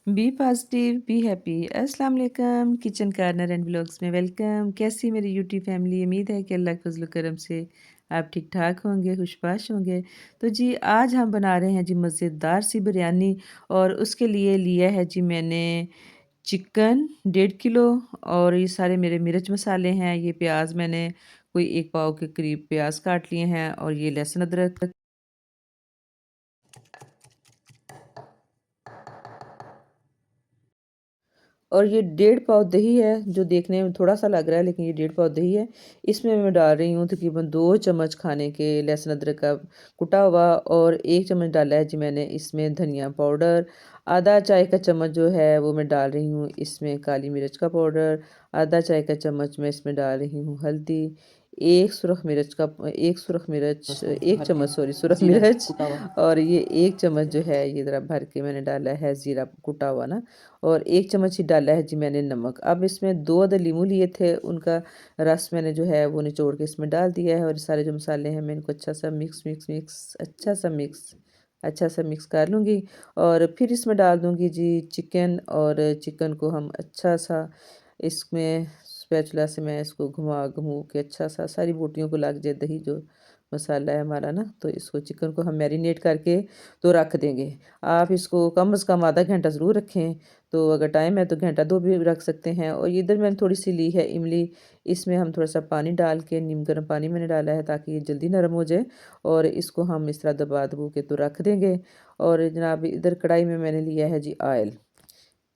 B positive be happy. अस्सलाम वालेकुम, kitchen corner and vlogs में वेलकम। कैसी मेरी यूट्यूब फैमिली, उम्मीद है कि अल्लाह के फजल करम से आप ठीक ठाक होंगे, खुशबाश होंगे। तो जी आज हम बना रहे हैं जी मज़ेदार सी बिरयानी, और उसके लिए लिया है जी मैंने चिकन 1.5 किलो, और ये सारे मेरे मिर्च मसाले हैं। ये प्याज मैंने कोई 1 पाव के करीब प्याज काट लिए हैं, और ये लहसुन अदरक, और ये 1.5 पाव दही है जो देखने में थोड़ा सा लग रहा है, लेकिन ये 1.5 पाव दही है। इसमें मैं डाल रही हूँ तकरीबन 2 चम्मच खाने के लहसुन अदरक का कुटा हुआ, और 1 चम्मच डाला है जी मैंने इसमें धनिया पाउडर। आधा चाय का चम्मच जो है वो मैं डाल रही हूँ इसमें काली मिर्च का पाउडर। आधा चाय का चम्मच मैं इसमें डाल रही हूँ हल्दी। एक चम्मच, सॉरी, सुरख मिर्च। और ये 1 चम्मच जो है ये ज़रा भर के मैंने डाला है ज़ीरा कुटा हुआ ना। और 1 चम्मच ही डाला है जी मैंने नमक। अब इसमें 2 अदर लीमू लिए थे, उनका रस मैंने जो है वो निचोड़ के इसमें डाल दिया है। और ये सारे जो मसाले हैं मैं इनको अच्छा सा अच्छा सा मिक्स कर लूँगी। और फिर इसमें डाल दूँगी जी चिकन, और चिकन को हम अच्छा सा इसमें स्पैचुला से मैं इसको घुमा घुमू के अच्छा सा सारी बोटियों को लग जाए दही जो मसाला है हमारा ना। तो इसको चिकन को हम मैरिनेट करके तो रख देंगे। आप इसको कम से कम आधा घंटा ज़रूर रखें। तो अगर टाइम है तो घंटा 2 भी रख सकते हैं। और इधर मैंने थोड़ी सी ली है इमली, इसमें हम थोड़ा सा पानी डाल के, नीम गर्म पानी मैंने डाला है ताकि ये जल्दी नरम हो जाए। और इसको हम इस तरह दबा दबू के तो रख देंगे। और जनाब इधर कढ़ाई में मैंने लिया है जी ऑयल।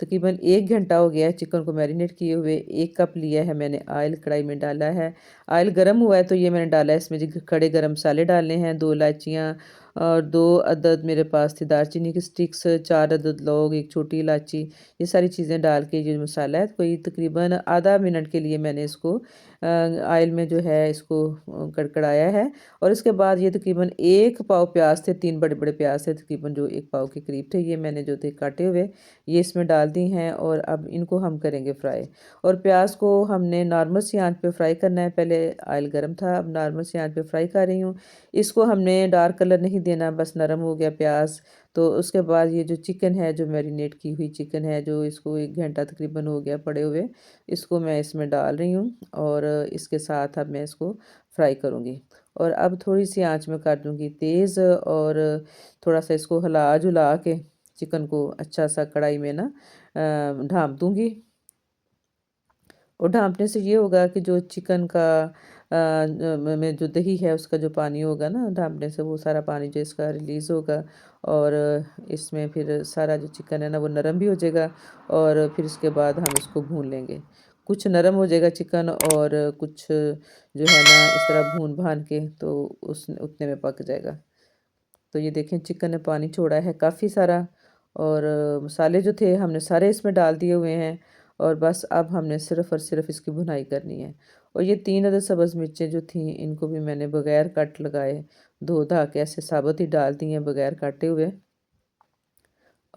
तकरीबन 1 घंटा हो गया है चिकन को मैरिनेट किए हुए। 1 कप लिया है मैंने ऑयल, कढ़ाई में डाला है। ऑयल गर्म हुआ है तो ये मैंने डाला है इसमें जी खड़े गरम मसाले डालने हैं, 2 इलायचियाँ, और 2 अदद मेरे पास थी दालचीनी की स्टिक्स, 4 अदद लौंग, एक छोटी इलायची। ये सारी चीज़ें डाल के जो मसाला है कोई तकरीबन आधा मिनट के लिए मैंने इसको ऑयल में जो है इसको कड़कड़ाया है। और इसके बाद ये तकरीबन 1 पाव प्याज थे, 3 बड़े बड़े प्याज थे तकरीबन जो 1 पाव के करीब थे, ये मैंने जो थे काटे हुए ये इसमें डाल दी हैं। और अब इनको हम करेंगे फ्राई। और प्याज को हमने नॉर्मल सी आंच पे फ्राई करना है। पहले ऑयल गर्म था, अब नॉर्मल सी आंच पे फ्राई कर रही हूँ। इसको हमने डार्क कलर नहीं देना, बस नरम हो गया प्याज। तो उसके बाद ये जो चिकन है, जो मैरिनेट की हुई चिकन है, जो इसको 1 घंटा तकरीबन हो गया पड़े हुए, इसको मैं इसमें डाल रही हूँ। और इसके साथ अब मैं इसको फ्राई करूँगी। और अब थोड़ी सी आंच में कर दूँगी तेज़, और थोड़ा सा इसको हिला जुला के चिकन को अच्छा सा कढ़ाई में ना ढाँप दूँगी। और ढाँपने से ये होगा कि जो चिकन का में जो दही है उसका जो पानी होगा ना, ढाँपने से वो सारा पानी जो इसका रिलीज़ होगा। और इसमें फिर सारा जो चिकन है ना वो नरम भी हो जाएगा। और फिर इसके बाद हम इसको भून लेंगे। कुछ नरम हो जाएगा चिकन, और कुछ जो है ना इस तरह भून भान के तो उस उतने में पक जाएगा। तो ये देखें चिकन ने पानी छोड़ा है काफ़ी सारा। और मसाले जो थे हमने सारे इसमें डाल दिए हुए हैं। और बस अब हमने सिर्फ़ और सिर्फ इसकी भुनाई करनी है। और ये 3 अदद सब्ज़ मिर्चें जो थीं इनको भी मैंने बग़ैर कट लगाए धो धा के ऐसे साबुत ही डाल दी हैं बग़ैर काटे हुए।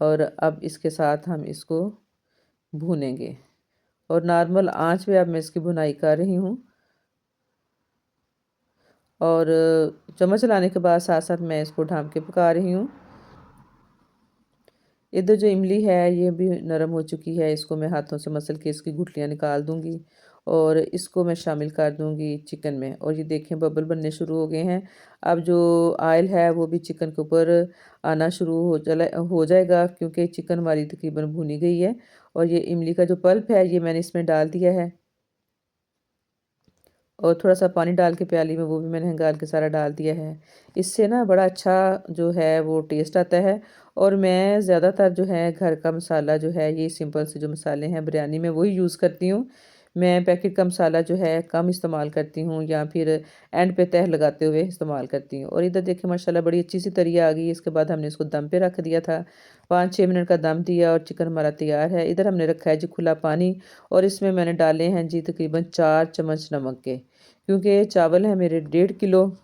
और अब इसके साथ हम इसको भूनेंगे। और नॉर्मल आँच पे अब मैं इसकी भुनाई कर रही हूँ। और चम्मच चलाने के बाद साथ साथ मैं इसको ढाँप के पका रही हूँ। इधर जो इमली है ये भी नरम हो चुकी है, इसको मैं हाथों से मसल के इसकी गुठलियाँ निकाल दूँगी। और इसको मैं शामिल कर दूँगी चिकन में। और ये देखें बबल बनने शुरू हो गए हैं। अब जो ऑयल है वो भी चिकन के ऊपर आना शुरू हो जाएगा, क्योंकि चिकन हमारी तकरीबन भुनी गई है। और ये इमली का जो पल्प है ये मैंने इसमें डाल दिया है। और थोड़ा-सा पानी डाल के प्याली में वो भी मैंने गाल के सारा डाल दिया है। इससे ना बड़ा अच्छा जो है वो टेस्ट आता है। और मैं ज़्यादातर जो है घर का मसाला जो है ये सिंपल से जो मसाले हैं बिरयानी में वही यूज़ करती हूँ। मैं पैकेट का मसाला जो है कम इस्तेमाल करती हूँ, या फिर एंड पे तह लगाते हुए इस्तेमाल करती हूँ। और इधर देखिए माशाल्लाह बड़ी अच्छी सी तरी आ गई। इसके बाद हमने इसको दम पे रख दिया था। 5-6 मिनट का दम दिया और चिकन हमारा तैयार है। इधर हमने रखा है जी खुला पानी, और इसमें मैंने डाले हैं जी तकरीबन 4 चम्मच नमक के, क्योंकि चावल है मेरे 1.5 किलो,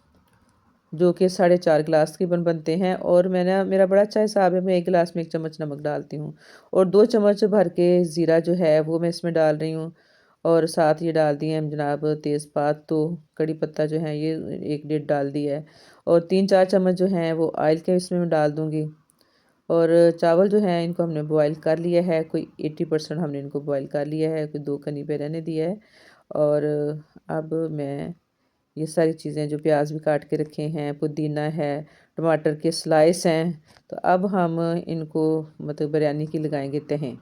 जो कि 4.5 गिलास तकरीबन बनते हैं। और मैंने मेरा बड़ा अच्छा हिसाब है, मैं 1 गिलास में 1 चम्मच नमक डालती हूँ। और 2 चम्मच भर के ज़ीरा जो है वो मैं इसमें डाल रही हूँ। और साथ ये डाल दिए हम जनाब तेज़पात, तो कड़ी पत्ता जो है ये 1 डेढ़ डाल दिया है। और 3-4 चम्मच जो हैं वो ऑयल के इसमें मैं डाल दूँगी। और चावल जो हैं इनको हमने बॉईल कर लिया है, कोई 80% हमने इनको बॉईल कर लिया है, कोई 2 कनी पे रहने दिया है। और अब मैं ये सारी चीज़ें जो प्याज भी काट के रखे हैं, पुदीना है, टमाटर के स्लाइस हैं, तो अब हम इनको मतलब बिरयानी की लगाएंगे तहें।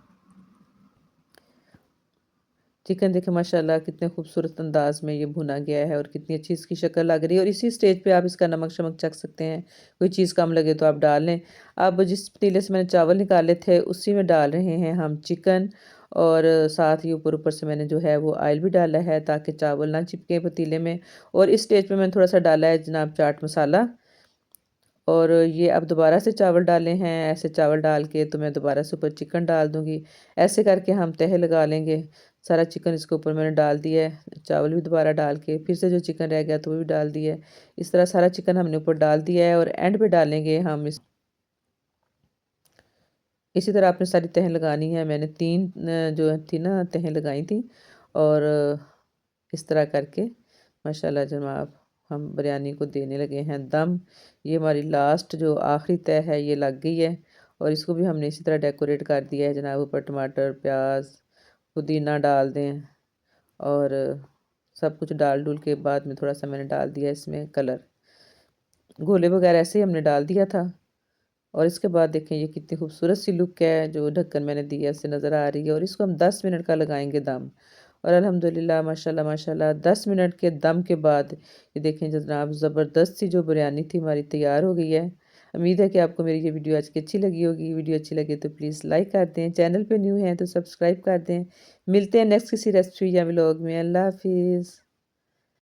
चिकन देखें माशाल्लाह कितने खूबसूरत अंदाज में ये भुना गया है और कितनी अच्छी इसकी शक्ल लग रही है। और इसी स्टेज पे आप इसका नमक शमक चख सकते हैं, कोई चीज़ कम लगे तो आप डाल लें। अब जिस पतीले से मैंने चावल निकाले थे उसी में डाल रहे हैं हम चिकन, और साथ ही ऊपर ऊपर से मैंने जो है वो ऑयल भी डाला है ताकि चावल ना चिपके पतीले में। और इस स्टेज पे मैंने थोड़ा सा डाला है जनाब चाट मसाला। और ये अब दोबारा से चावल डाले हैं, ऐसे चावल डाल के तो मैं दोबारा से ऊपर चिकन डाल दूँगी। ऐसे करके हम तह लगा लेंगे। सारा चिकन इसके ऊपर मैंने डाल दिया है, चावल भी दोबारा डाल के फिर से जो चिकन रह गया तो वो भी डाल दिया है। इस तरह सारा चिकन हमने ऊपर डाल दिया है और एंड पे डालेंगे हम इसी तरह आपने सारी तह लगानी है। मैंने 3 जो थी ना तह लगाई थी। और इस तरह करके माशाल्लाह जनाब हम बिरयानी को देने लगे हैं दम। ये हमारी लास्ट जो आखिरी तह है ये लग गई है। और इसको भी हमने इसी तरह डेकोरेट कर दिया है जनाब, ऊपर टमाटर, प्याज, पुदीना डाल दें। और सब कुछ डाल डूल के बाद में थोड़ा सा मैंने डाल दिया इसमें कलर, गोले वगैरह ऐसे ही हमने डाल दिया था। और इसके बाद देखें ये कितनी खूबसूरत सी लुक है, जो ढक्कन मैंने दिया इससे नज़र आ रही है। और इसको हम 10 मिनट का लगाएंगे दम। और अल्हम्दुलिल्लाह माशाल्लाह माशाल्लाह 10 मिनट के दम के बाद ये देखें जनाब ज़बरदस्त सी जो बिरयानी थी हमारी तैयार हो गई है। उम्मीद है कि आपको मेरी ये वीडियो आज की अच्छी लगी होगी। वीडियो अच्छी लगे तो प्लीज़ लाइक कर दें, चैनल पे न्यू हैं तो सब्सक्राइब कर दें। मिलते हैं नेक्स्ट किसी रेसिपी या व्लॉग में। अल्लाह हाफिज़।